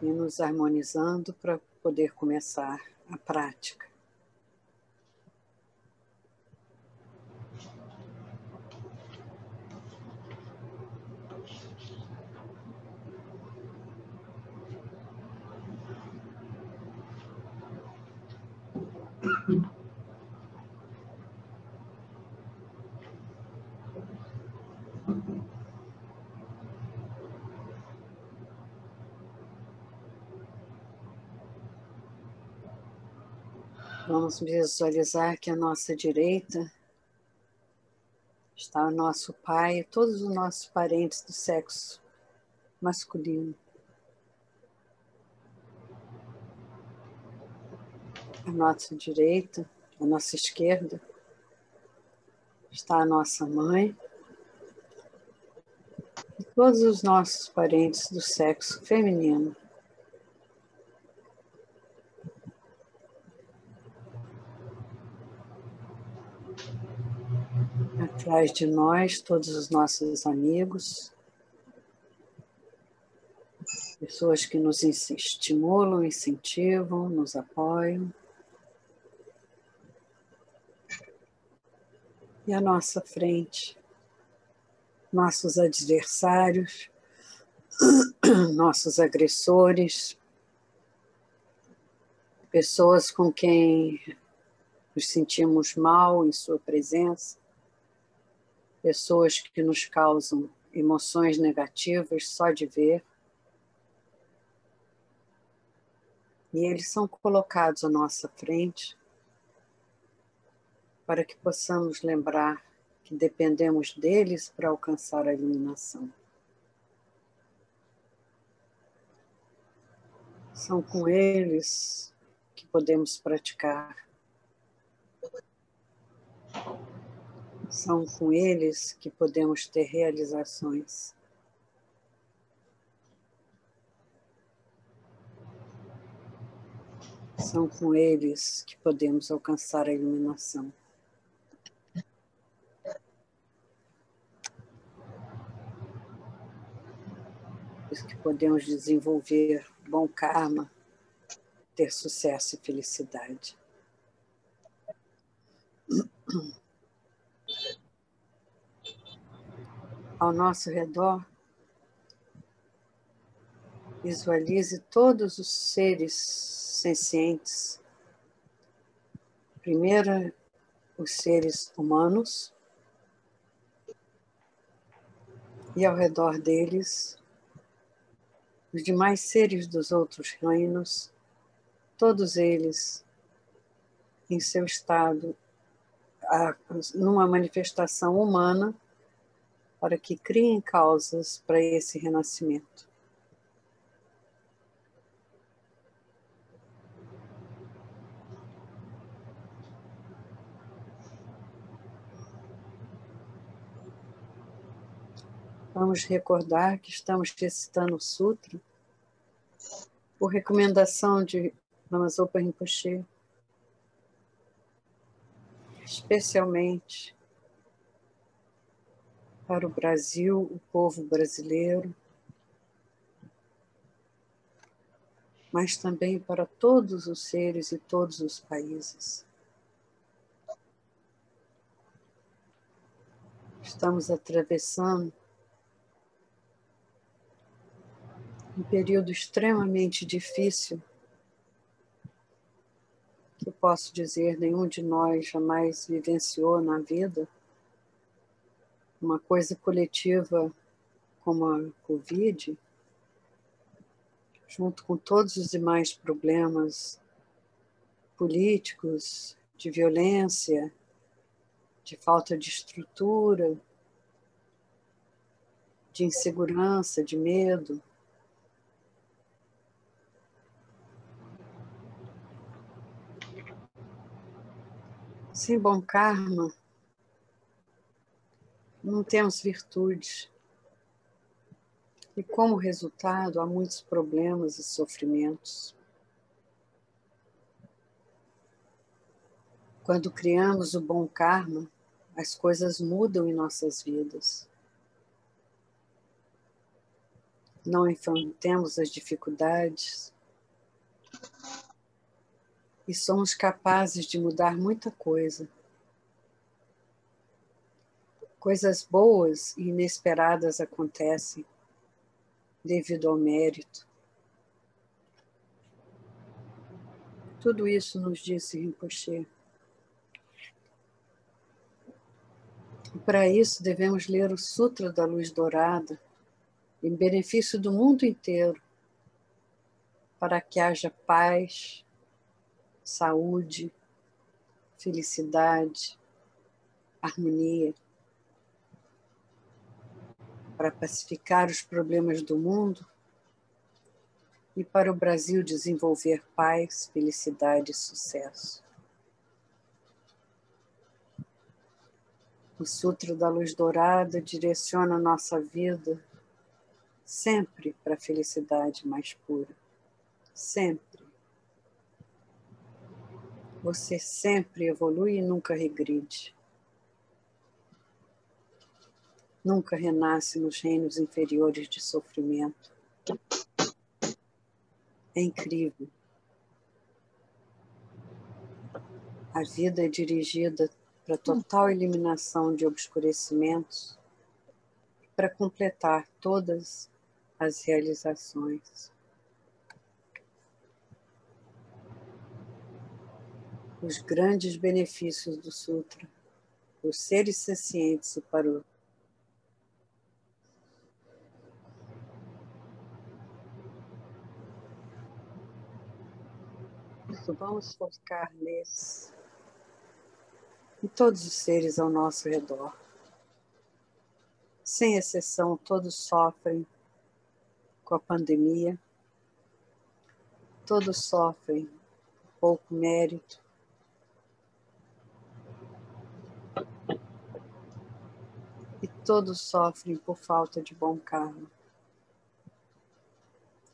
e nos harmonizando para poder começar a prática. Vamos visualizar que à nossa direita está o nosso pai e todos os nossos parentes do sexo masculino. À nossa direita, à nossa esquerda, está a nossa mãe e todos os nossos parentes do sexo feminino. Atrás de nós, todos os nossos amigos, pessoas que nos estimulam, incentivam, nos apoiam. E à nossa frente, nossos adversários, nossos agressores, pessoas com quem nos sentimos mal em sua presença, pessoas que nos causam emoções negativas só de ver. E eles são colocados à nossa frente para que possamos lembrar que dependemos deles para alcançar a iluminação. São com eles que podemos praticar. São com eles que podemos ter realizações. São com eles que podemos alcançar a iluminação. Que podemos desenvolver bom karma, ter sucesso e felicidade. Ao nosso redor, visualize todos os seres sencientes. Primeiro, os seres humanos, e ao redor deles, os demais seres dos outros reinos, todos eles em seu estado, numa manifestação humana, para que criem causas para esse renascimento. Vamos recordar que estamos recitando o Sutra por recomendação de Lama Zopa Rinpoche, especialmente para o Brasil, o povo brasileiro, mas também para todos os seres e todos os países. Estamos atravessando um período extremamente difícil, que eu posso dizer nenhum de nós jamais vivenciou na vida, uma coisa coletiva como a Covid, junto com todos os demais problemas políticos, de violência, de falta de estrutura, de insegurança, de medo. Sem bom karma, não temos virtude. E como resultado, há muitos problemas e sofrimentos. Quando criamos o bom karma, as coisas mudam em nossas vidas. não enfrentemos as dificuldades e somos capazes de mudar muita coisa. Coisas boas e inesperadas acontecem devido ao mérito. Tudo isso nos disse Rinpoche. E para isso devemos ler o Sutra da Luz Dourada em benefício do mundo inteiro, para que haja paz, saúde, felicidade, harmonia, para pacificar os problemas do mundo e para o Brasil desenvolver paz, felicidade e sucesso. O Sutra da Luz Dourada direciona a nossa vida sempre para a felicidade mais pura. Sempre. Você sempre evolui e nunca regride. Nunca renasce nos reinos inferiores de sofrimento. É incrível. A vida é dirigida para a total eliminação de obscurecimentos, para completar todas as realizações. Os grandes benefícios do Sutra, os seres sencientes e para o vamos focar nesse e todos os seres ao nosso redor. Sem exceção, todos sofrem com a pandemia, todos sofrem com pouco mérito, e todos sofrem por falta de bom karma.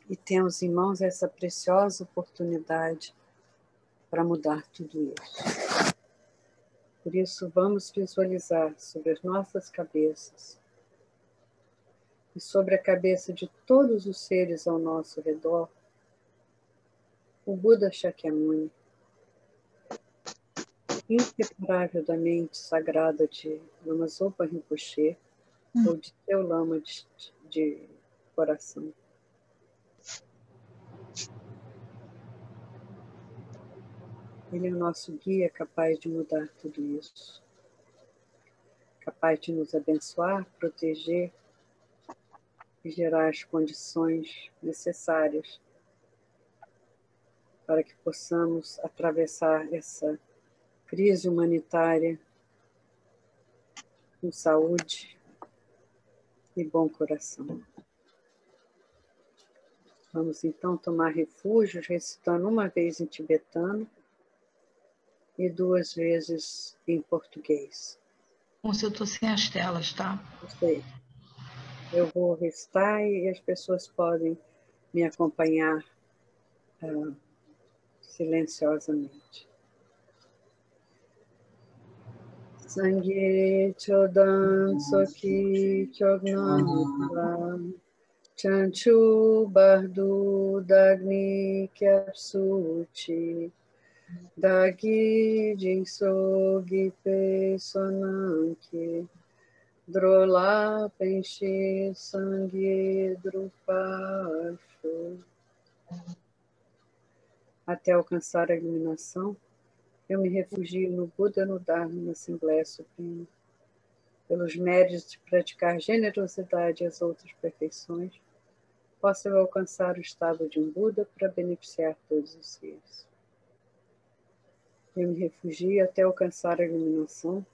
E temos em mãos essa preciosa oportunidade para mudar tudo isso. Por isso, vamos visualizar sobre as nossas cabeças e sobre a cabeça de todos os seres ao nosso redor o Buda Shakyamuni, inseparável da mente sagrada de Lama Zopa Rinpoche ou de seu lama de coração. Ele é o nosso guia capaz de mudar tudo isso. Capaz de nos abençoar, proteger e gerar as condições necessárias para que possamos atravessar essa crise humanitária com saúde e bom coração. Vamos então tomar refúgio, recitando uma vez em tibetano e 2 vezes em português. Se eu estou sem as telas, tá? Eu sei. Eu vou recitar e as pessoas podem me acompanhar silenciosamente. Sangye Chodan Soki Chognam Chanchu Bardu Dagni Kyapsuchi Dagi Jinsogi Pe Sonanki Drola Penshi Sangye Drupacho. Até alcançar a iluminação, eu me refugio no Buda, no Dharma, na Assembleia Suprema. Pelos méritos de praticar generosidade e as outras perfeições, posso eu alcançar o estado de um Buda para beneficiar todos os seres. Eu me refugio até alcançar a iluminação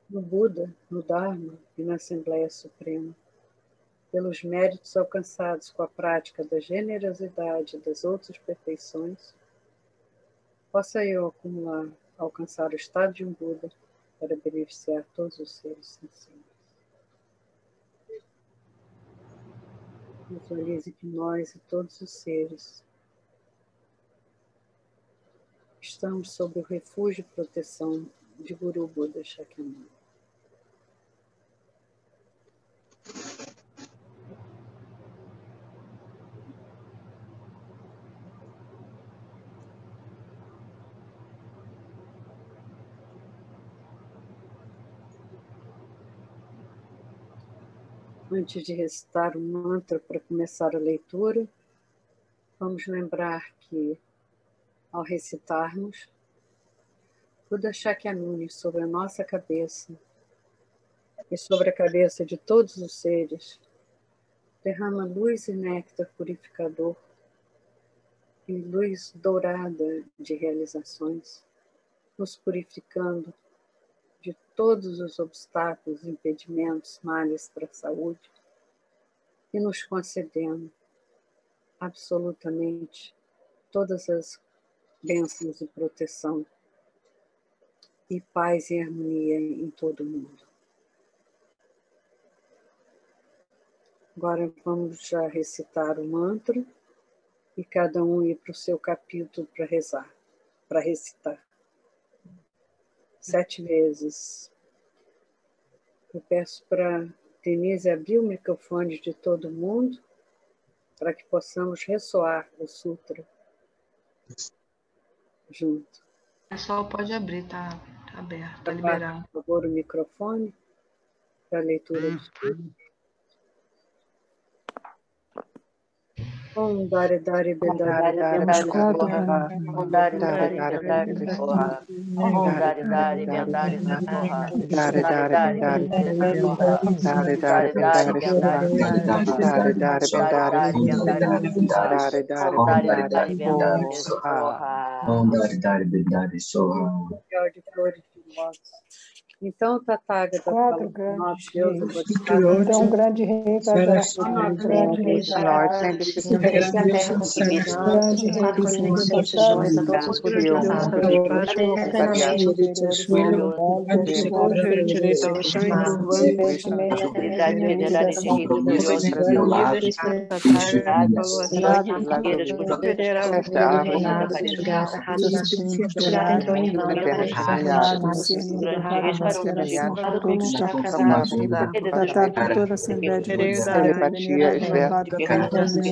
no Buda, no Dharma e na Assembleia Suprema. Pelos méritos alcançados com a prática da generosidade e das outras perfeições, possa eu acumular, alcançar o estado de um Buda para beneficiar todos os seres sensíveis. Visualize que nós e todos os seres estamos sob o refúgio e proteção de Guru Buda Shakyamuni. Antes de recitar o mantra para começar a leitura, vamos lembrar que, ao recitarmos, Buda Shakyamuni sobre a nossa cabeça e sobre a cabeça de todos os seres, derrama luz e néctar purificador e luz dourada de realizações, nos purificando de todos os obstáculos, impedimentos, males para a saúde e nos concedendo absolutamente todas as bênçãos de proteção e paz e harmonia em todo o mundo. Agora vamos já recitar o mantra e cada um ir para o seu capítulo para rezar, para recitar. 7 vezes. Eu peço para Denise abrir o microfone de todo mundo para que possamos ressoar o sutra junto. O pessoal pode abrir, tá aberto, tá liberado. Por favor, o microfone para a leitura do sutra. Om Dari Dari Bedari Dari Dari Bedari Soha. Om Dari Dari Bedari Soha. Dari Dari Bedari Soha. Dari Dari Bedari Soha. Dari Dari Bedari Soha. Om Dari Dari Bedari Soha. de flores de lótus. Então, Tathagata Quatro grandes reis. É um grande rei para dar um grande rei Nós sempre ficamos grande rei que se desafios a todos os poderes toda a Assembleia de telepatia, inteiramente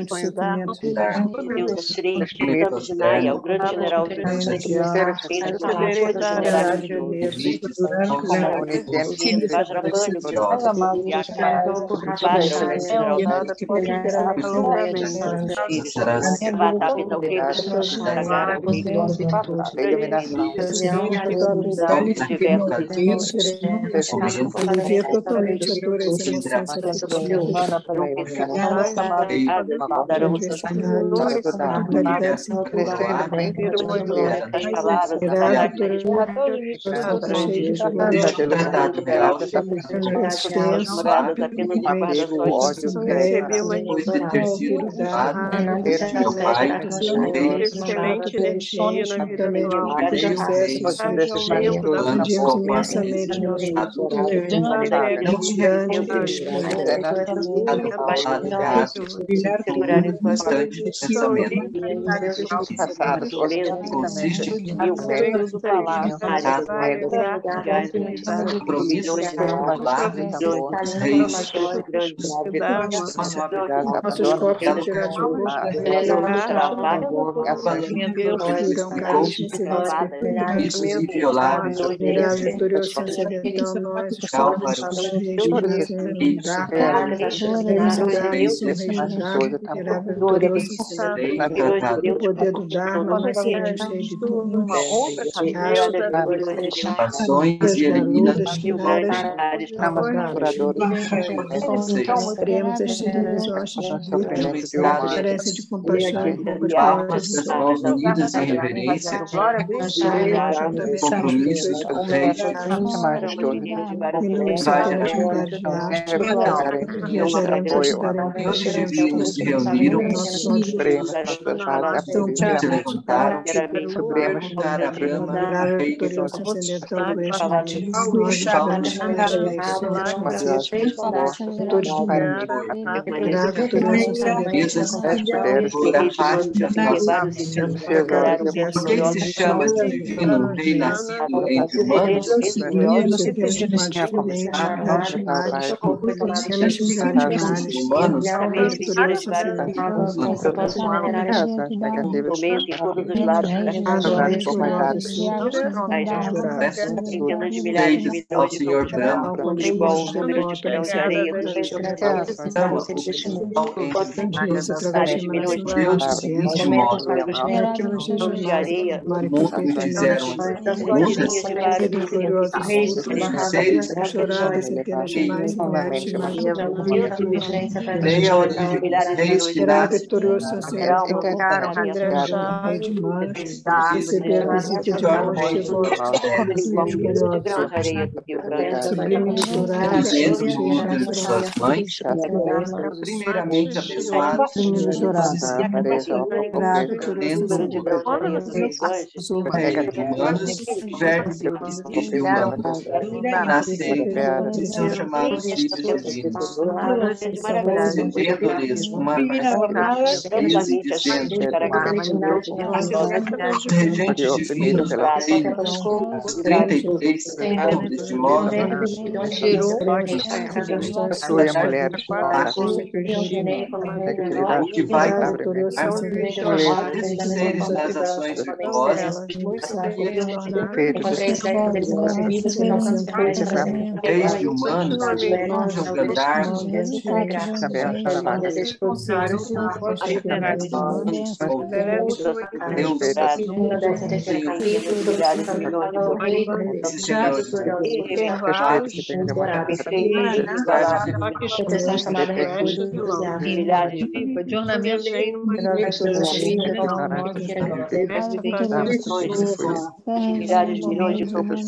o grande general nossos corpos são tirados do vitorioso acidental, nós, os corpos o poder do Dharma, nós seremos cheios de tudo. Ações e eliminadas Teremos exteriores hostes de carência de compaixão e poucas palavras. mãos unidas em reverência, compromisso estratégico, estes indivíduos se reuniram, se levantaram para chama, Grave rei vitorioso ascendente ao leste, por que se chama esse divino rei nascido entre humanos? Os humanos feitos ao Senhor Brahma, igual ao número de grãos de areia do rio Deus, de modo de areia, mundo nos fizeram muitas seres leia a origem dos reis que nascem rei de Mãos, receber a visita de Mãos, chegou sublime doutorado, dizendo no útero de suas mães, primeiramente abençoados, humanos, e humanos, nascerem e são chamados filhos divinos. Recebendo-lhes uma reza dizendo, regente divino pela reina, os 33 tratam deste modo, Sua mulher o que vai desses seres nas ações virtuosas, reis de humanos, não julgando milhares de milhões de corpos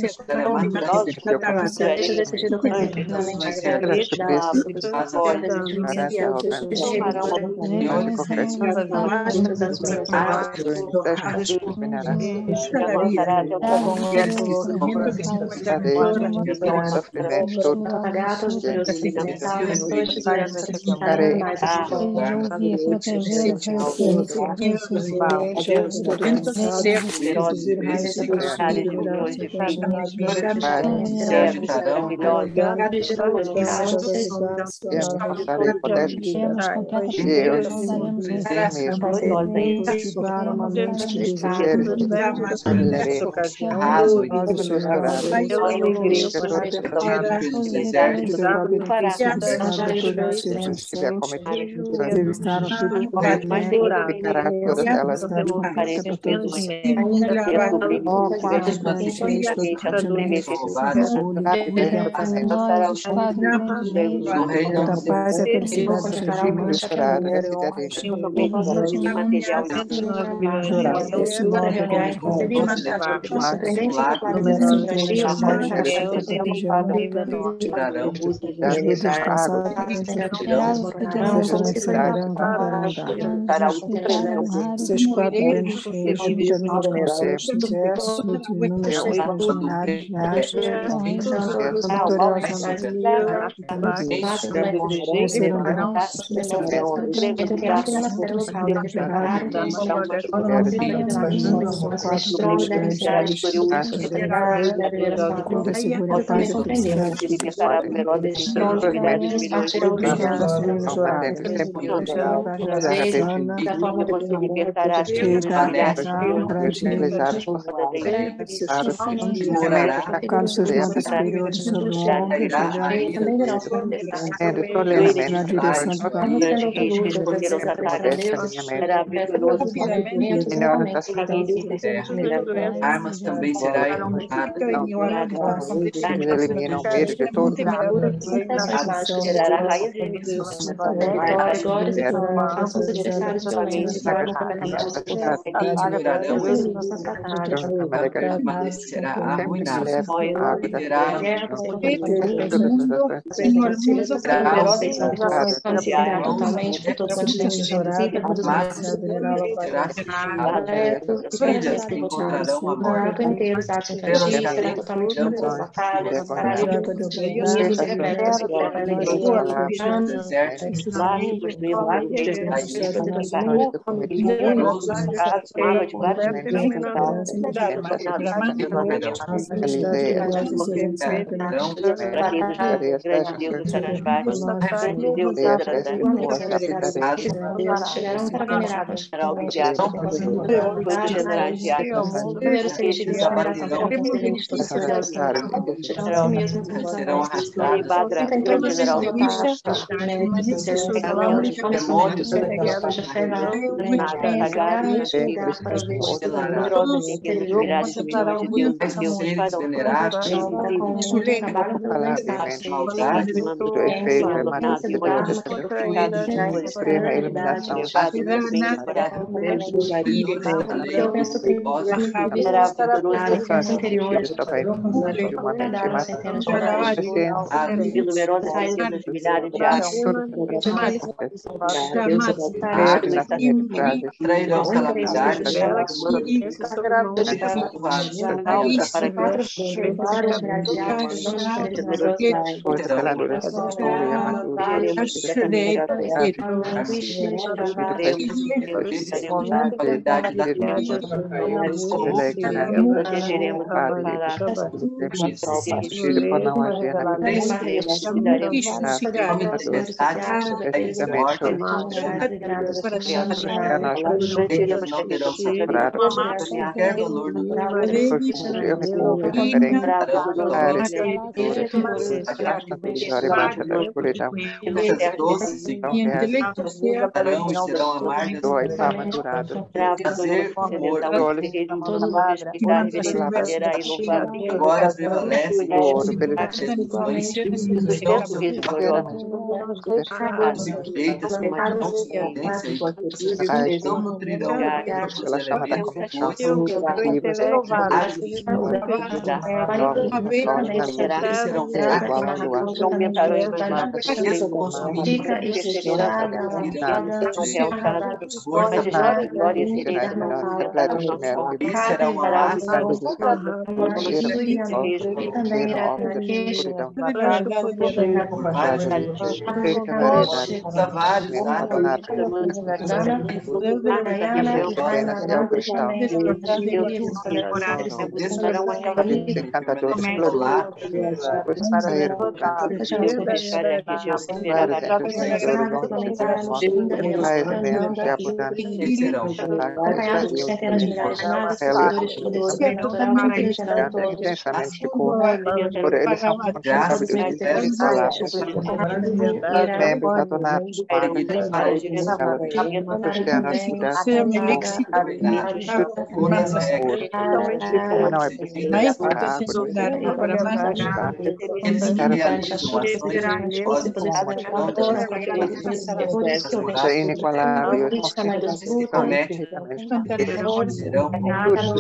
armas também será eliminada. Eliminam o medo de todo permanecerá arruinado. declararão a o morte. alto inteiro, os atos Estrelas infantis serão cadentes totalmente serão nulas, mortes. batalhas, paralíticos, Trabalho unidos e rebeldes, para a alegria Os desertos Lá se construíam barriceiras da para ilha fazer dos e vinham poderosos armava de vários tipos de alta, não haverão. Serão para que dos grandes deuses serão as baixas, grandes deuses deuses chegaram para venerar será obediado, coisas generais de atos, números sentidos de veneração concedentes todos os seus deuses tirando a si mesmos serão Suri arrastados. Badra, grande general do Demônios cuja fé valente poderosa tem que admirar esse milhão de deuses, Mais Deus seres faz venerados maldade, extrema eliminação de numerosas centenas de milhares de atos, trairão calamidades qualidade da doces e farão e serão amargas prazer, amor, agora prevalece feitas com consciência e não nutrirão pela chama da compaixão será uma massa encantadores intensamente de cor, por eles são fontes de sabedoria e palavras, membros adonados com água como não é possível para a árvore é inigualável e são infinitamente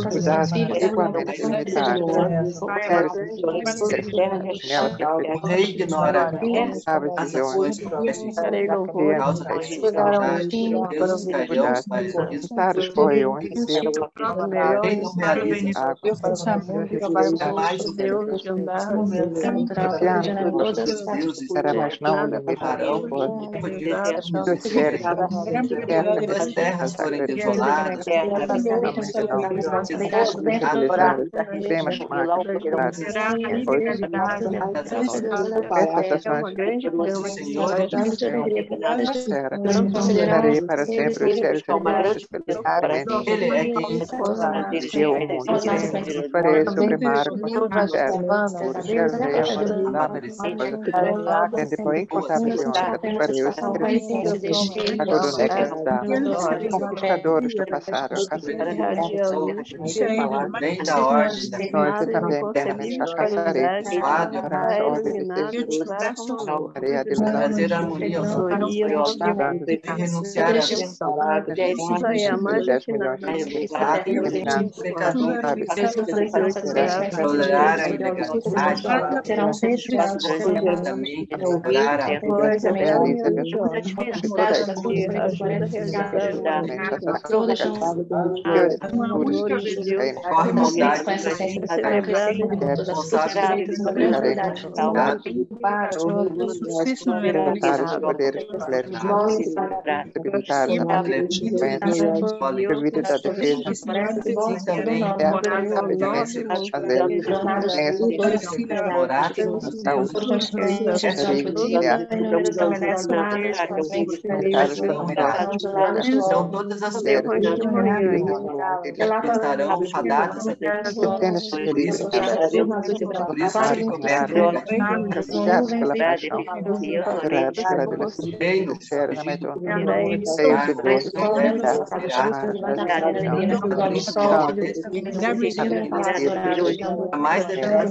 cuidados igualmente limitados. o rei ignora as ações Estados poiam em cima mas não limitarão as terras forem desoladas, darei para sempre os céus ele é quem eu o mundo farei sobre mar depois incontáveis farei os a todo néctar da conquistadores do passado nem da ordem da nós também plenamente alcançarei para a ordem de trazer harmonia aos renunciar a tolerar a ilegalidade, tolerar a Corre vontade de responsabilidade vida da defesa e também são todas as que estarão fadadas a ter por isso que pela paixão, jamais deverá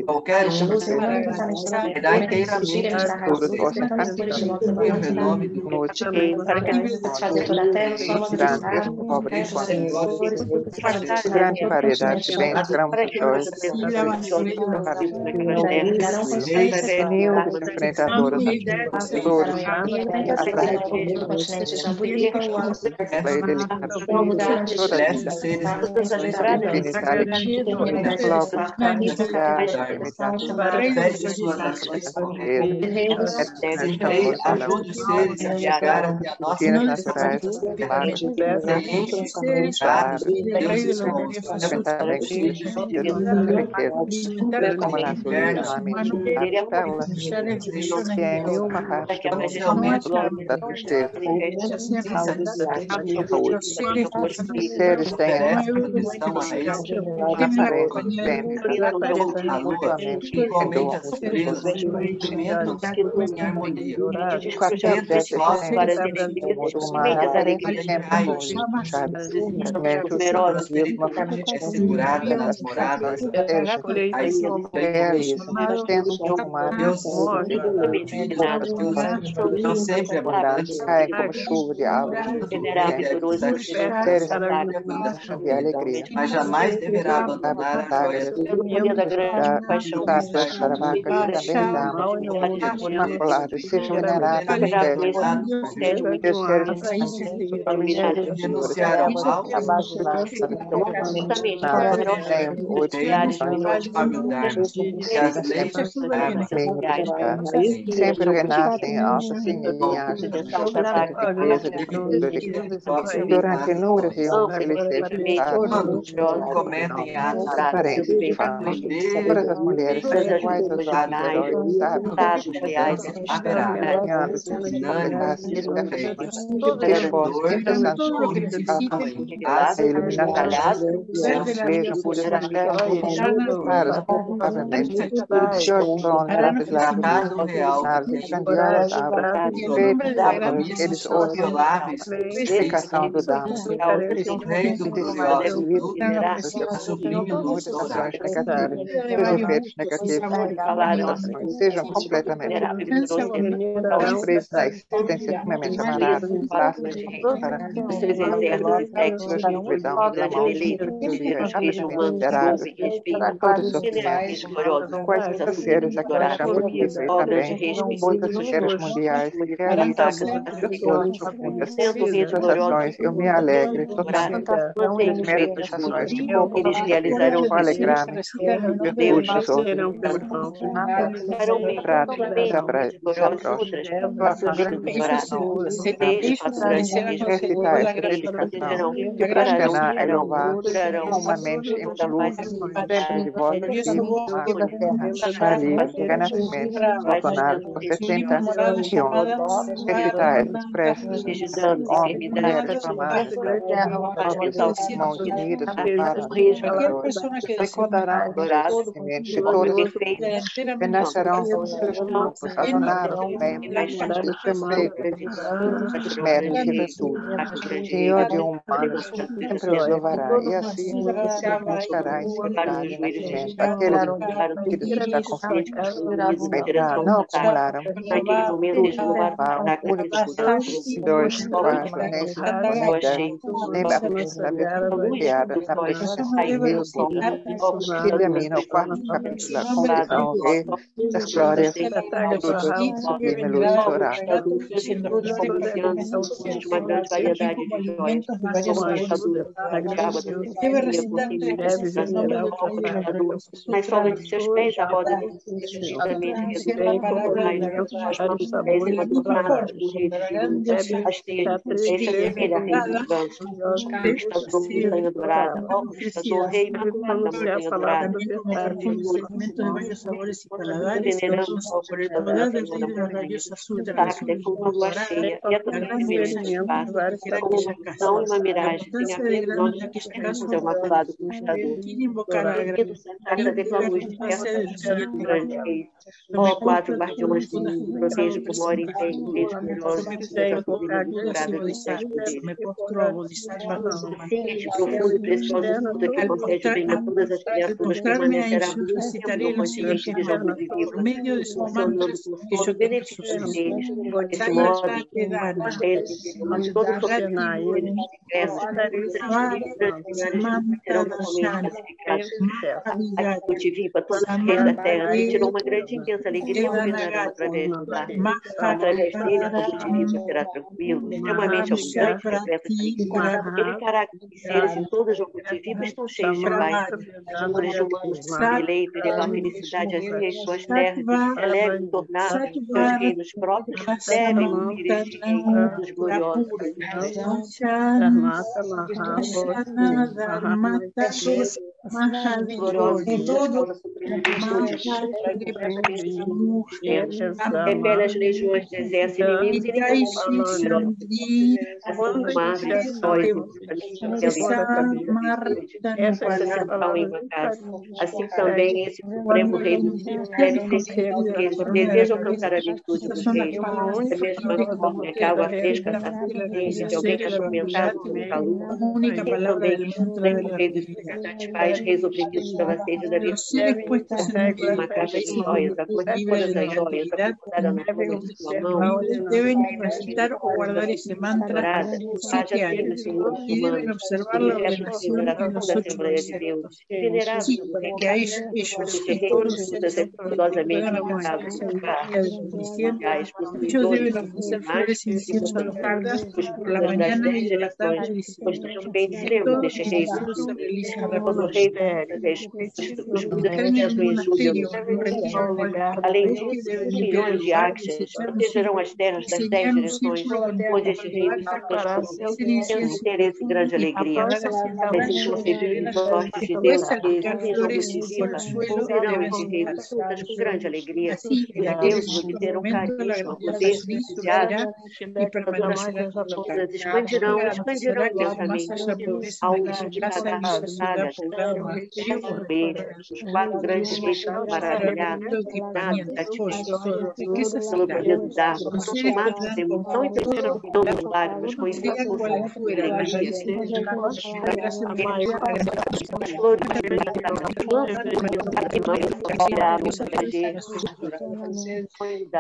qualquer um será inteiramente em nome do grande variedade de bens, grãos e joias, inimigos enfrentadores, flores, lei delicada, toda a vida, ajude os seres a chegar até a nossa naturais, como na que é nenhuma raça da tristeza, os seres têm segurada nas moradas, então sempre caem como chuva de árvores, seres de alegria, mas jamais deverá abandonar a joia imaculado, seja venerado renunciar ao mal sempre renascem altas linhagens durante inúmeros anos eles sejam cometem atos todas as mulheres sejam quais os heróis, a iluminação vejam por essas terras caras, provavelmente eles ousam explicação do Dharma os efeitos negativos sejam completamente os presos na existência firmemente amarrados para todos os quais seres aqui na chama e também outras seres mundiais que realizam suas profundas sensações. Eu me alegre totalmente das meras sensações de pouco com alegrar-me virtudes outros práticas recitar essa dedicação de prastenar e louvar com uma mente impoluta, sempre de volta ali, renascimento, tornados por 70 anos, recitar essas preces, homens, mulheres, amadas, pobres, mãos unidas, para recordarão os sentimentos de todas as vidas, renascerão os seus grupos, adonaram o bem, os méritos e virtudes. Senhor de humanos, sempre os louvará, e assim buscará em cidade nascimento. Aqueles que está confiante, não acumularam tudo, um único, dois, quatro, nem baseada na presença de Deus. Que examina o quarto capítulo louvado ao Rei das glórias, todos sublime-luz dourada. tudo comerciantes, de uma grande variedade de joias, conquistadores, diabo da serpenia, conquistador, na sola de seus pés a roda justamente as mãos de pés adornadas com rei de ouro, as teias de esta vermelha, rei dos brancos, conquistador, montanha dourada, ó conquistador, rei imaculado da montanha dourada, venerando ao conquistador da montanha, intacta e com uma lua cheia, e a todos semelhante espaço, como uma visão e uma miragem, tem a ver o nome de Jesus, é o imaculado conquistador. Querido Santa, declamou de perto do grande rei. Ó, quatro guardiões do mundo, protejo por mora em pé, reis gloriosos, das douradas dos sete poderes. Sim, este profundo e precioso estudo que concede bem a todas as criaturas permanecerá muito tempo no continente de jogo de vida, funcionando com todo o benefício deles. Desse modo, eles entendemos todo o sofrimento deles expressos, serão totalmente pacificados. A Cotivipa, todos os reis da terra, sentirão uma grande e intensa alegria e rubinarão através do lar. Através dele, a Cotivipa será tranquilo, extremamente abundante, repleta de alegria. Ele fará que os seres em todo o jogo Cotivipa estão cheios de paz. Os amores de humanos são eleito e levar felicidade assim em suas terras, alegre tornar seus reinos próprios, devem ouvir este rei dos gloriosos. Repele as legiões do exército inimigos e assim como árvore de sóis assim também esse supremo rei dos céus deve ser aqueles que desejam alcançar a virtude dos reis, da mesma forma que a água fresca satisfaz de alguém atormentado com calor, assim também este supremo rei dos céus satisfaz reis oprimidos pela sede da virtude. Uma caixa de joias, a cor de todas as joias, aprofundada na palma de sua mão, dourada, haja ter os senhores humanos, objetos de veneração da Assembleia de Deus, venerados pelo rei, guerreiros lutas cuidadosamente incantáveis dos carros, mundiais, possuidores de imagens e imortalidade, os budas das 10 gerações, pois também seremos deste rei quando o rei os budas que pensam em Júlio. Além disso, 5 milhões de akshas protegerão as terras das 10 direções, onde este rei nos seus ter esse grande alegria. As inconcebíveis sortes de Deus que ouvirão este rei dos frutas com grande alegria. Os deuses obterão carisma, poder, entusiasmo, todas as coisas expandirão intensamente. Almas de cada saga, os 4 grandes reis são maravilhados, satisfeitos pelo poder do Dharma, consumados de emoção e terminam de lágrimas com intenso alegria.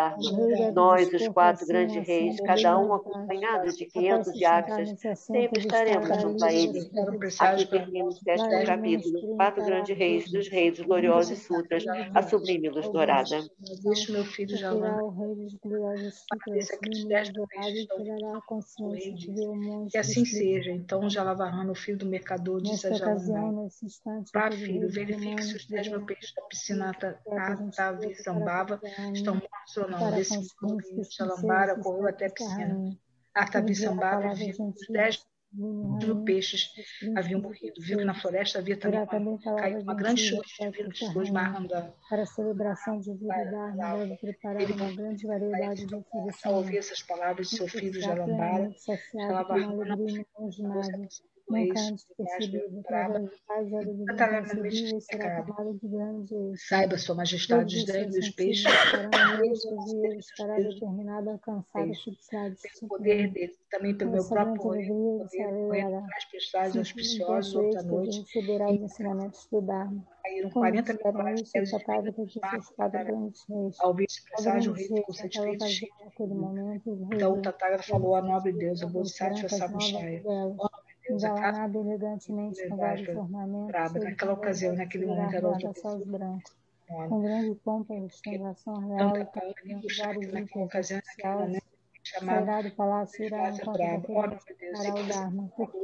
As flores nós, os 4 grandes reis, cada um acompanhado de 500 yakshas, sempre estaremos junto a ele. Aqui termina o 7º capítulo, 4 grandes reis dos reis gloriosos sutras, a sublime luz dourada. Deixo meu filho Jalamba, que assim seja. Então Jalavarrana, o filho do mercador, disse a Jalamba: Vá, filho, verifique se os 10 mil peixes da piscina Atavissambhava estão mortos ou não. Desse modo, Jalambara correu até a piscina. Atavissambhava viu os 10 mil peixes haviam morrido. Viu que na floresta havia também caído uma grande chuva de vírus Mahandam. Para a celebração de vida deve preparar uma grande variedade de oferecimentos. Ao ouvir essas palavras de seu filho Jalambara, Jalavarrana nunca antes percebido, através de quais era inconcebível, será tomado de grande êxito. Saiba, Sua Majestade, os 10 mil peixes e ele estará determinado a alcançar a felicidade. Pelo poder dele, também pelo meu próprio poder, mais prestados e auspiciosos outra noite. Receberá os ensinamentos do Dharma. Caíram 40 mil horas ao ouvir esse presságio, o rei ficou satisfeito e cheio. Então o Tathagata falou à nobre deusa Bodhisattva Samushaya: Deus, elegantemente com vários ornamentos. Naquela ocasião, naquele momento, era outra pessoa. modo. Com grande pompa e ostentação real e carregando vários itens oficiais, sairá do palácio e irá ao encontro daquele que fará o Dharma. Por quê?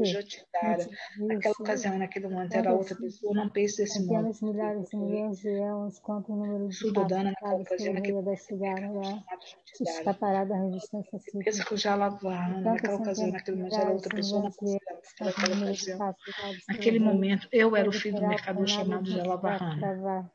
Naquela ocasião, naquele momento, era outra pessoa, não pense desse modo. Centenas, milhares e milhões de éons, quanto o número de Sudodana, naquela passos ocasião, pelo naquele rio da Shigara, se escapará da resistência cíclica. pensa que o Jalavahana, naquela ocasião, naquele momento, era outra pessoa, não considerava naquela ocasião. Naquele momento, eu era o filho do mercador chamado Jalavahana.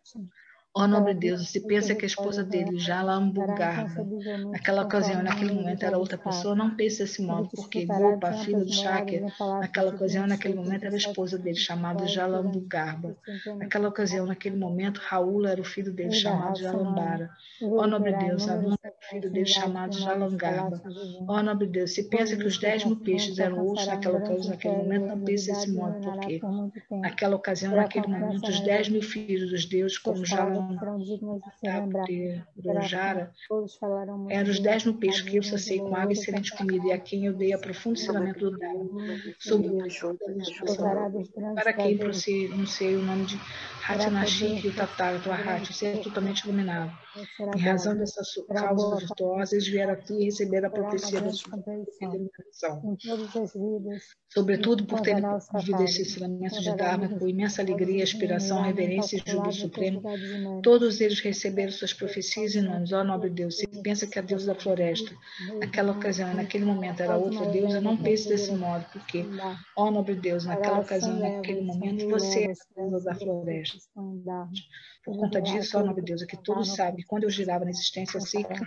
Ó nobre Deus, se pensa que a esposa dele, Jalambugarba, naquela ocasião, naquele momento, era outra pessoa, não pense desse modo, porque Gopa, filho do Shakya, naquela ocasião, naquele momento, era a esposa dele, chamada Jalambugarba. Naquela ocasião, naquele momento, Raul era o filho dele, chamado Jalambara. Ó nobre Deus, Avuna era o filho dele, chamado Jalangarba. Ó nobre Deus, se pensa que os 10.000 peixes eram outros naquela ocasião, naquele momento, não pense desse modo, porque naquela ocasião, naquele momento, os 10.000 filhos dos deuses, como Jalam Rojara, eram os 10.000 peixes que eu saciei com água e excelente comida, e a quem eu dei a profundo ensinamento do Dharma, sobre para quem pronunciei o nome de Hatinashi e o Tathagata, o Arhat, o ser totalmente iluminado. Em razão dessa causa virtuosa, eles vieram aqui e receberam a profecia da sua iluminação. Sobretudo por terem vivido esse ensinamento de Dharma com imensa alegria, aspiração, reverência e júbilo supremo, todos eles receberam suas profecias e nomes. Ó nobre Deus, se pensa que a deusa da floresta, naquela ocasião, naquele momento, era outra deusa, não pense desse modo, porque, ó nobre Deus, naquela ocasião, naquele momento, você é a deusa da floresta. Por conta disso, ó nobre Deus, é que todos sabem que quando eu girava na existência cíclica,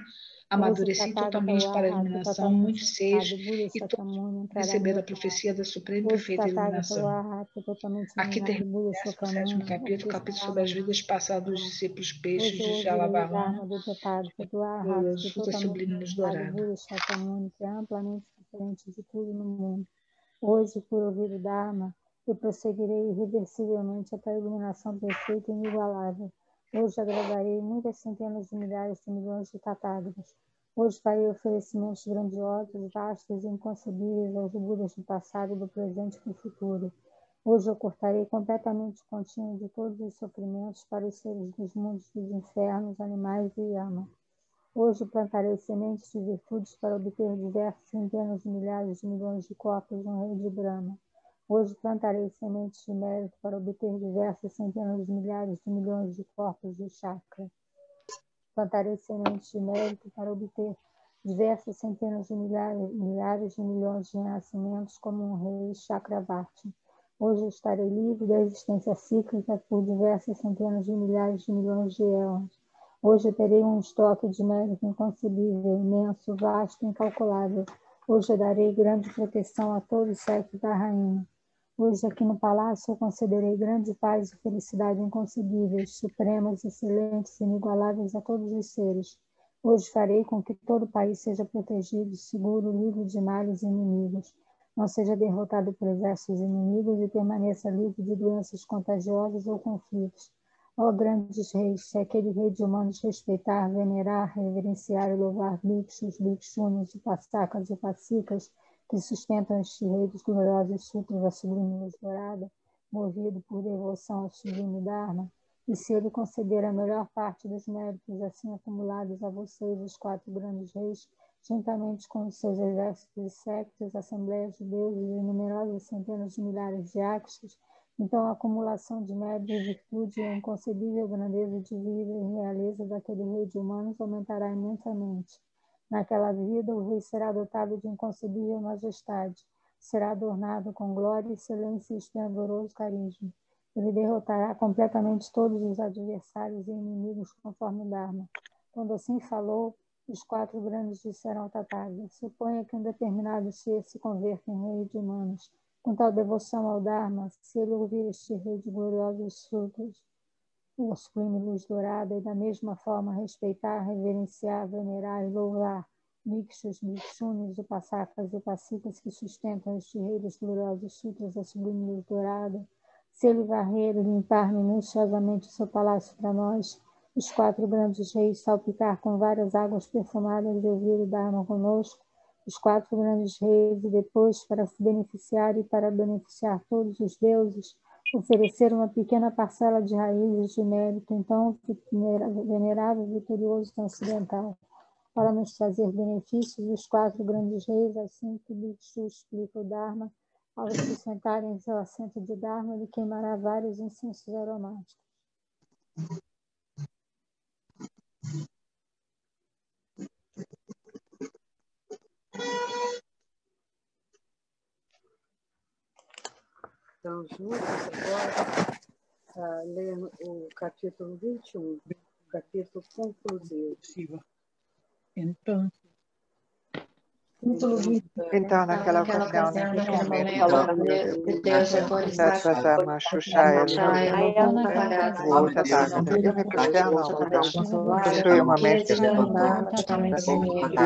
amadureci totalmente para a iluminação, muitos seres, e todos receberam a profecia da suprema e perfeita iluminação. Aqui termina o 17º capítulo, capítulo sobre as vidas passadas dos discípulos peixes de Jalavahana, as frutas sublimes douradas. Que é amplamente diferente de tudo no mundo. Hoje, por ouvir o Dharma, eu prosseguirei irreversivelmente até a iluminação perfeita e inigualável. Hoje agradarei muitas centenas de milhares de milhões de Tathagatas. Hoje farei oferecimentos grandiosos, vastos e inconcebíveis aos Budas do passado, do presente e do futuro. Hoje eu cortarei completamente o contínuo de todos os sofrimentos para os seres dos mundos dos infernos, animais e Yama. Hoje plantarei sementes de virtudes para obter diversas centenas de milhares de milhões de corpos no rei de Brahma. Hoje plantarei sementes de mérito para obter diversas centenas de milhares de milhões de corpos de chakra. Plantarei sementes de mérito para obter diversas centenas de milhares de milhões de renascimentos como um rei Chakravarti. Hoje estarei livre da existência cíclica por diversas centenas de milhares de milhões de éons. Hoje eu terei um estoque de mérito inconcebível, imenso, vasto, incalculável. Hoje eu darei grande proteção a todo o séquito da rainha. Hoje aqui no palácio eu concederei grande paz e felicidade inconcebíveis, supremas, excelentes e inigualáveis a todos os seres. Hoje farei com que todo o país seja protegido, seguro, livre de males e inimigos. Não seja derrotado por exércitos inimigos e permaneça livre de doenças contagiosas ou conflitos. Ó grandes reis, se aquele rei de humanos respeitar, venerar, reverenciar e louvar bhikshus, bhikshunis, upasakas e upasikas, que sustentam este rei dos gloriosos sutras da sublime luz dourada, movido por devoção ao sublime Dharma, e se ele conceder a melhor parte dos méritos assim acumulados a vocês, os 4 grandes reis, juntamente com os seus exércitos e sectas, assembleias de deuses e numerosas centenas de milhares de akshas, então a acumulação de mérito e virtude e a inconcebível grandeza de vida e realeza daquele rei de humanos aumentará imensamente. Naquela vida, o rei será dotado de inconcebível majestade, será adornado com glória, excelência e esplendoroso carisma. Ele derrotará completamente todos os adversários e inimigos conforme o Dharma. Quando assim falou, os 4 grandes disseram ao Tathagata: suponha que um determinado ser se converta em rei de humanos. Com tal devoção ao Dharma, se ele ouvir este rei de gloriosos sutras, o sublime luz dourada, e da mesma forma respeitar, reverenciar, venerar e louvar bhikshus, bhikshunis, upasakas e upasikas que sustentam este rei dos gloriosos sutras da sublime luz dourada, se ele varrer e limpar minuciosamente o seu palácio para nós, os 4 grandes reis salpicar com várias águas perfumadas e ouvir o Dharma conosco, os 4 grandes reis, e depois, para se beneficiar e para beneficiar todos os deuses, oferecer uma pequena parcela de raízes de mérito, então, venerável e vitorioso ocidental, para nos trazer benefícios dos 4 grandes reis, assim que Bhikshu explica o Dharma, ao se sentarem em seu assento de Dharma, ele queimará vários incensos aromáticos. Então, juntos agora, ler o capítulo 21, capítulo conclusivo. Então, Então, naquela ocasião, naquele momento, falou Deus, Tathagama Shushaya, o Tathagata, eu me prosterno ao Buda, possui uma mente e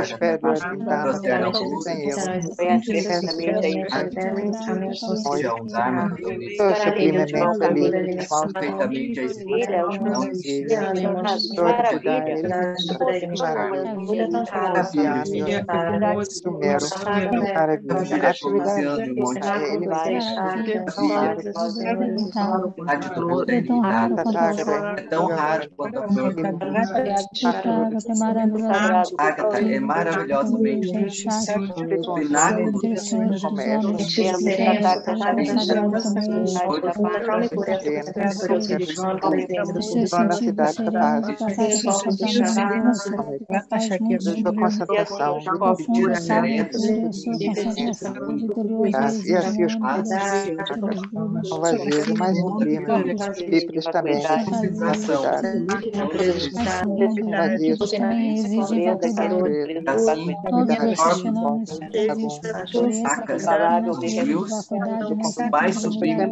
espero a Dhamma sem erro. Sou sublimemente livre dos maus pensamentos e maravilha, mero maravilha. Atividade é tão raro quanto a flor. Ágata é maravilhosamente pináculo na cidade da paz. Sua concentração e assim os são vazios e mais imprime títulos também na cidade. Vazios mais sublimes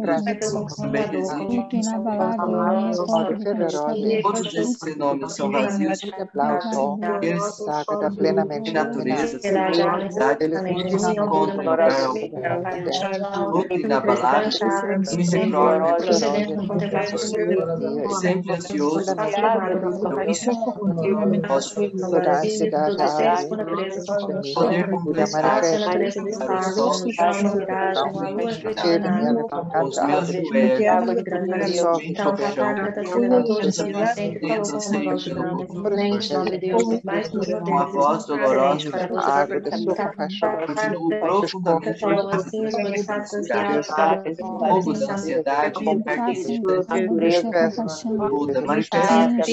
também residem. Todos esses fenômenos são vazios da plenamente natureza, sem possibilidade de se encontram em lugar algum. Outro inabalável, misericórdia, sempre ansioso, poder com a voz dolorosa, a água da sua compaixão profundamente fogo da ansiedade e Buda, manifesta-se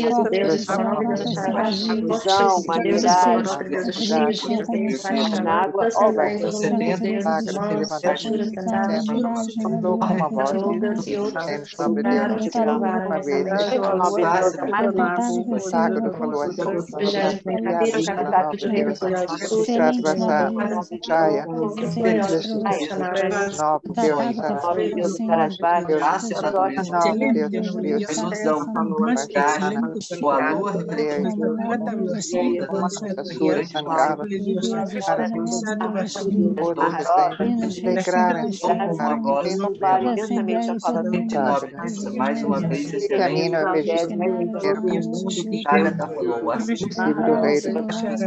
Sagro falou assim, Chaya, a lua mais uma vez esse Agatha falou assim,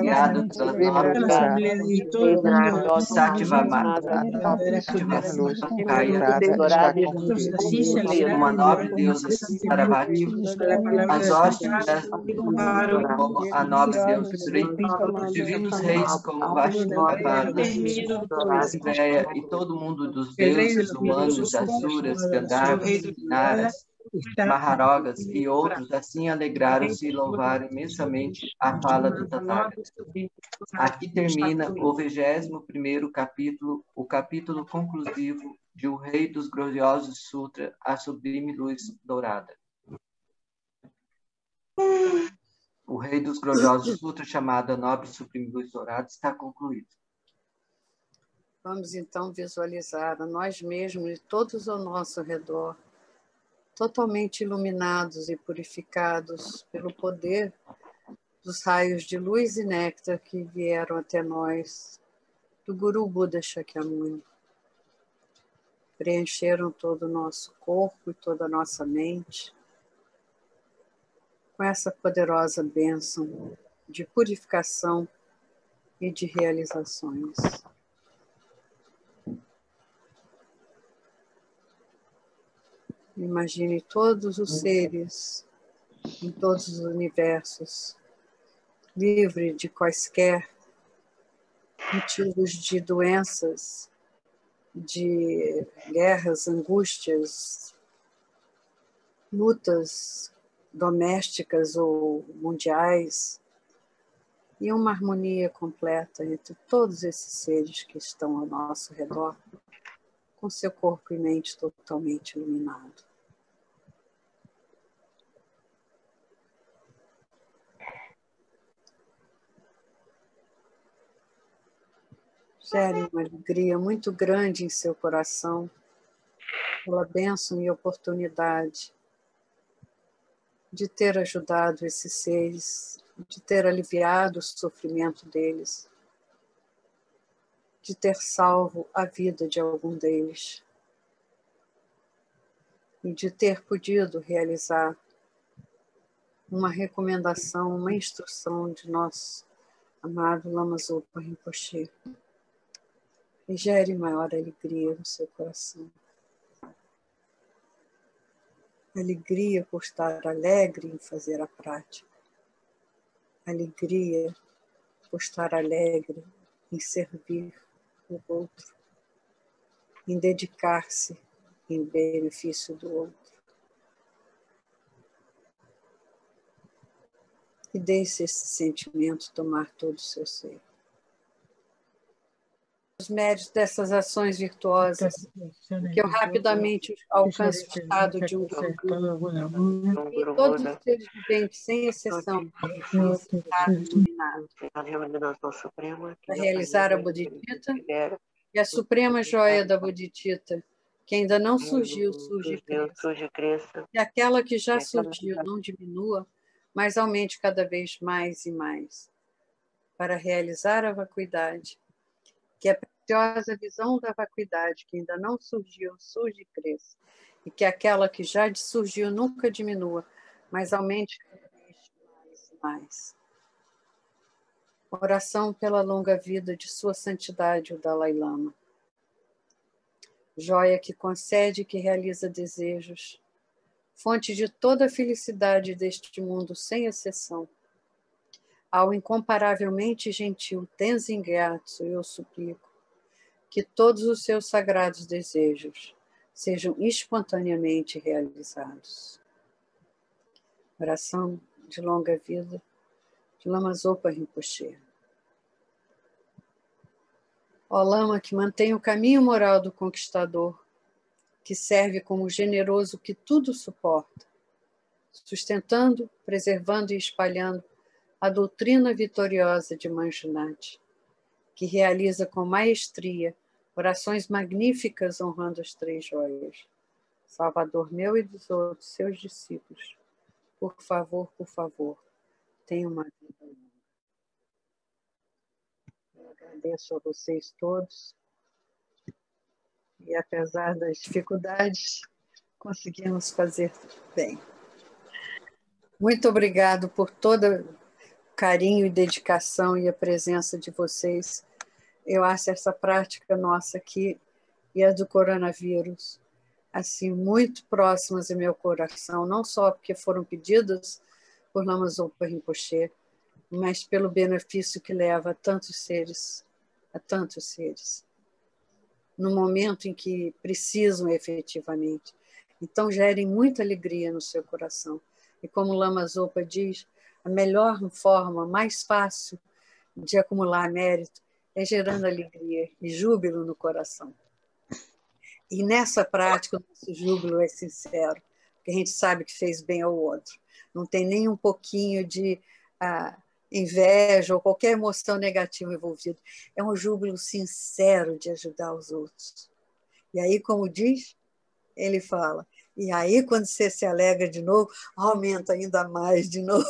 guiado pela uma nobre deusa Saravati, as hostes como a nobre deusa Sri, os divinos reis como Vashnavana, Veia e todo mundo dos deuses humanos, asuras, Gandharvas, Naras, Maharogas e outros assim alegraram-se e louvaram imensamente a fala do Tathagata. Aqui termina o 21º capítulo, o capítulo conclusivo de O Rei dos Gloriosos Sutra, a Sublime Luz Dourada. O Rei dos Gloriosos Sutra, chamado a Nobre Sublime Luz Dourada, está concluído. Vamos então visualizar a nós mesmos e todos ao nosso redor, totalmente iluminados e purificados pelo poder dos raios de luz e néctar que vieram até nós, do Guru Buda Shakyamuni. Preencheram todo o nosso corpo e toda a nossa mente com essa poderosa bênção de purificação e de realizações. Imagine todos os seres em todos os universos, livre de quaisquer motivos de doenças, de guerras, angústias, lutas domésticas ou mundiais, e uma harmonia completa entre todos esses seres que estão ao nosso redor, com seu corpo e mente totalmente iluminado. Gere uma alegria muito grande em seu coração, pela bênção e oportunidade de ter ajudado esses seres, de ter aliviado o sofrimento deles, de ter salvo a vida de algum deles e de ter podido realizar uma recomendação, uma instrução de nosso amado Lama Zopa Rinpoche. E gere maior alegria no seu coração. Alegria por estar alegre em fazer a prática. Alegria por estar alegre em servir o outro, em dedicar-se em benefício do outro. E deixe esse sentimento tomar todo o seu ser. Os méritos dessas ações virtuosas, que eu rapidamente alcance o estado de um guru. E todos os seres viventes, sem exceção, nesse estado iluminado. Para realizar a Bodhicitta e a suprema joia da Bodhicitta, que ainda não surgiu, surge e cresça. E aquela que já surgiu não diminua, mas aumente cada vez mais e mais. Para realizar a vacuidade, que é a preciosa visão da vacuidade, que ainda não surgiu, surge e cresça, e que aquela que já surgiu nunca diminua, mas aumente cada vez mais e mais. Oração pela longa vida de Sua Santidade, o Dalai Lama. Joia que concede e que realiza desejos, fonte de toda a felicidade deste mundo, sem exceção. Ao incomparavelmente gentil Tenzin Gyatso, eu suplico que todos os seus sagrados desejos sejam espontaneamente realizados. Oração de longa vida de Lama Zopa Rinpoche. Ó Lama que mantém o caminho moral do conquistador, que serve como generoso que tudo suporta, sustentando, preservando e espalhando a doutrina vitoriosa de Manjunath, que realiza com maestria orações magníficas honrando as três joias. Salvador meu e dos outros, seus discípulos, por favor, tenha uma vida longa. Eu agradeço a vocês todos e, apesar das dificuldades, conseguimos fazer bem. Muito obrigado por todo o carinho e dedicação e a presença de vocês. Eu acho essa prática nossa aqui e a do coronavírus assim muito próximas ao meu coração, não só porque foram pedidas por Lama Zopa Rinpoche, mas pelo benefício que leva a tantos seres, no momento em que precisam efetivamente. Então gerem muita alegria no seu coração. E como Lama Zopa diz, a melhor forma, mais fácil de acumular mérito é gerando alegria e júbilo no coração. E nessa prática, o nosso júbilo é sincero, porque a gente sabe que fez bem ao outro. Não tem nem um pouquinho de inveja ou qualquer emoção negativa envolvida. É um júbilo sincero de ajudar os outros. E aí, como diz, ele fala, e aí quando você se alegra de novo, aumenta ainda mais de novo.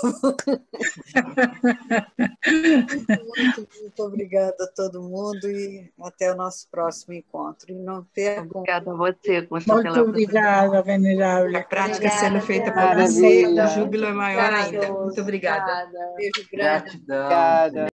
Muito obrigada a todo mundo e até o nosso próximo encontro. E não percam... Obrigada a você. Muito obrigada, venerável. A prática sendo feita por você, o júbilo é maior ainda. Muito obrigada. Beijo grande. Gratidão.